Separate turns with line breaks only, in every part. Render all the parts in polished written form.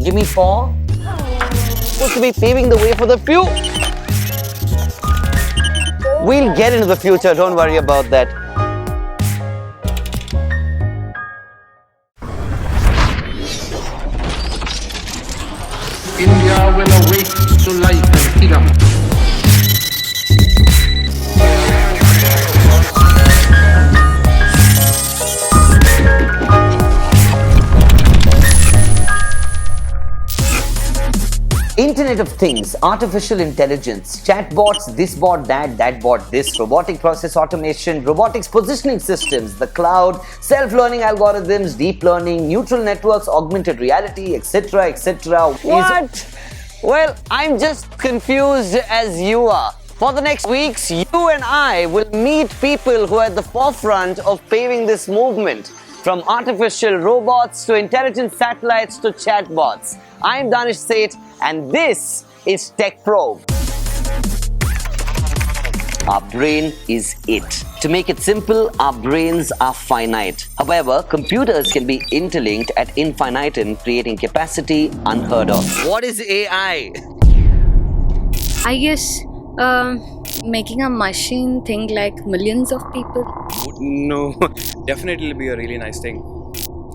Give me 4. Supposed to be paving the way for the few. We'll get into the future, don't worry about that.
India will awake to life and freedom.
Internet of Things, artificial intelligence, chatbots, this bot that, that bot this, robotic process automation, robotics positioning systems, the cloud, self-learning algorithms, deep learning, neural networks, augmented reality, etc., etc. What? Well, I'm just confused as you are. For the next weeks, you and I will meet people who are at the forefront of paving this movement. From artificial robots to intelligent satellites to chatbots. I'm Danish Seth and this is Tech Probe. Our brain is it. To make it simple, our brains are finite. However, computers can be interlinked at infinitum, creating capacity unheard of. What is AI?
I guess making a machine think like millions of people.
No, definitely be a really nice thing.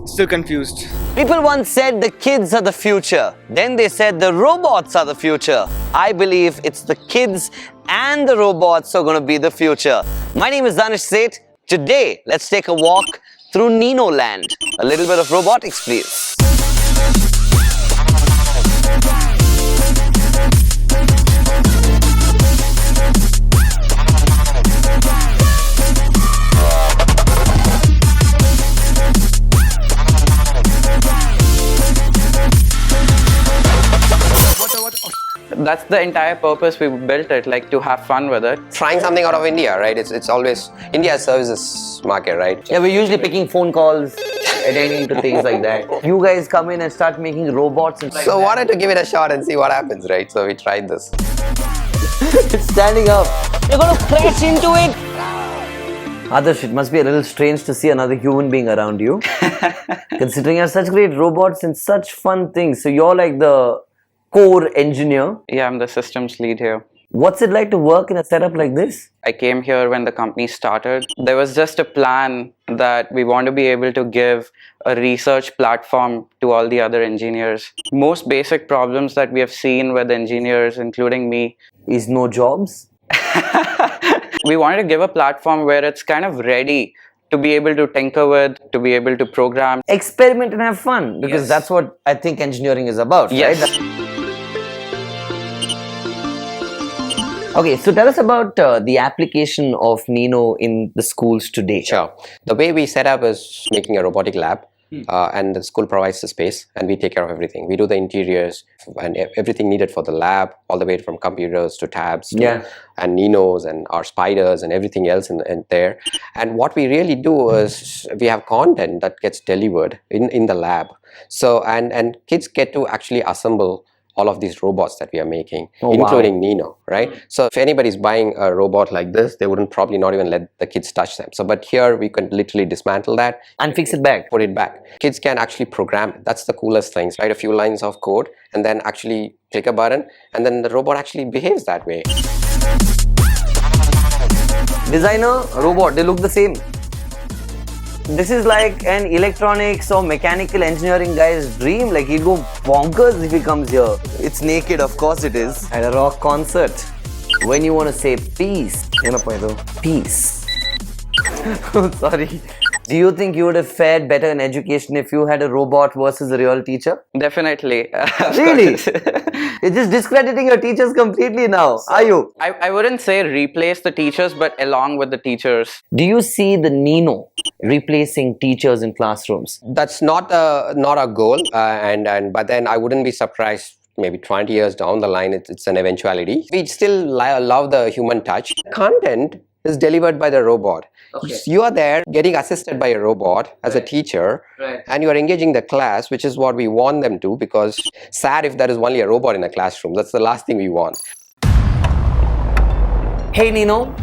Still confused.
People once said the kids are the future. Then they said the robots are the future. I believe it's the kids and the robots who are going to be the future. My name is Danish Seth. Today, let's take a walk through Nino land. A little bit of robotics, please.
That's the entire purpose we built it, like to have fun with it.
Trying something out of India, right? It's always India's services market, right?
Yeah, we're usually picking phone calls, attending to things like that. You guys come in and start making robots and
So wanted to give it a shot and see what happens, right? So we tried this.
It's standing up. You're gonna crash into it. Adarsh, it must be a little strange to see another human being around you. Considering you have such great robots and such fun things. So you're like the core engineer.
Yeah, I'm the systems lead here.
What's it like to work in a setup like this?
I came here when the company started. There was just a plan that we want to be able to give a research platform to all the other engineers. Most basic problems that we have seen with engineers, including me,
Is no jobs?
we wanted to give a platform where it's kind of ready to be able to tinker with, to be able to program.
Experiment and have fun, because
Yes.
that's what I think engineering is about,
Yes.
right? Okay, so tell us about the application of Nino in the schools today.
Sure. The way we set up is making a robotic lab, and the school provides the space, and we take care of everything. We do the interiors and everything needed for the lab, all the way from computers to tabs, and Ninos and our spiders and everything else in there. And what we really do is we have content that gets delivered in the lab. So and kids get to actually assemble all of these robots that we are making, including Nino, right? So if anybody's buying a robot like this, they wouldn't probably not even let the kids touch them. So, but here we can literally dismantle that
and fix it back.
Put it back. Kids can actually program it. That's the coolest things, right? A few lines of code and then actually click a button and then the robot actually behaves that way.
Designer, robot, they look the same. This is like an electronics or mechanical engineering guy's dream. Like, he'd go bonkers if he comes here. It's naked, of course it is. At a rock concert. When you want to say peace, peace. Sorry. Do you think you would have fared better in education if you had a robot versus a real teacher?
Definitely.
Really? You're just discrediting your teachers completely now, are you?
I wouldn't say replace the teachers, but along with the teachers.
Do you see the Nino replacing teachers in classrooms?
That's not a goal, but then I wouldn't be surprised. Maybe 20 years down the line, it's an eventuality. We still love the human touch. Content is delivered by the robot. Okay. You are there getting assisted by a robot as a teacher, and you are engaging the class, which is what we want them to, because sad if there is only a robot in a classroom. That's the last thing we want.
Hey Nino,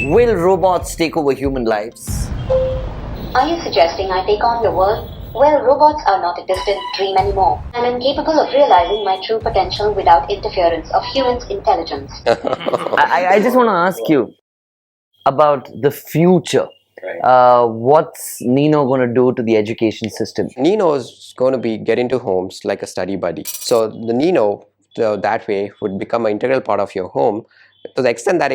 will robots take over human lives?
Are you suggesting I take on the world Well, robots are not a distant dream anymore, and I'm capable of realizing my true potential without interference of humans' intelligence.
I just want to ask you about the future. What's Nino going to do to the education system?
Nino is going to get into homes like a study buddy. So the Nino that way would become an integral part of your home, to the extent that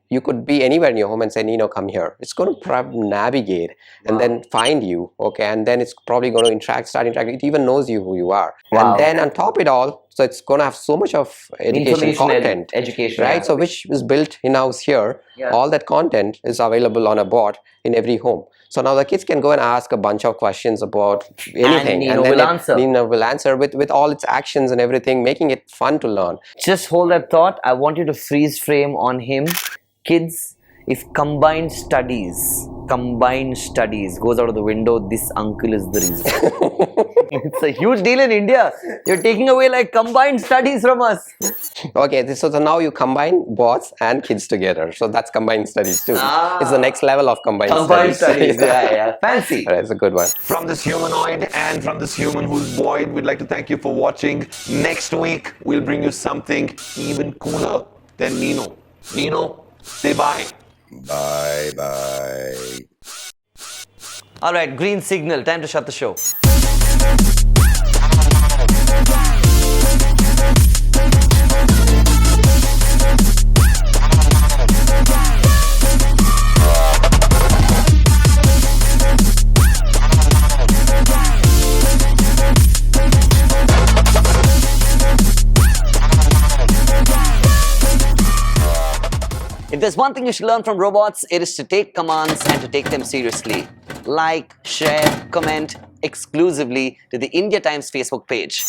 you could be anywhere in your home and say, Nino, come here. It's going to navigate and then find you, okay, and then it's probably going to start interacting. It even knows you who you are.
Wow.
And then on top of it all, so it's going to have so much of education content,
education,
right? So which is built in-house here.
Yeah.
All that content is available on a bot in every home. So now the kids can go and ask a bunch of questions about anything,
and Nino will answer.
Nino will answer with all its actions and everything, making it fun to learn.
Just hold that thought. I want you to freeze frame on him. Kids, if combined studies goes out of the window, this uncle is the reason. It's a huge deal in India. You're taking away like combined studies from us.
Okay, so now you combine bots and kids together. So that's combined studies too. It's the next level of combined studies.
Yeah. Fancy.
That's a good one.
From this humanoid and from this human who's void, we'd like to thank you for watching. Next week, we'll bring you something even cooler than Nino. Nino, say bye.
Bye.
All right, green signal. Time to shut the show. If there's one thing you should learn from robots, it is to take commands and to take them seriously. Like, share, comment exclusively to the India Times Facebook page.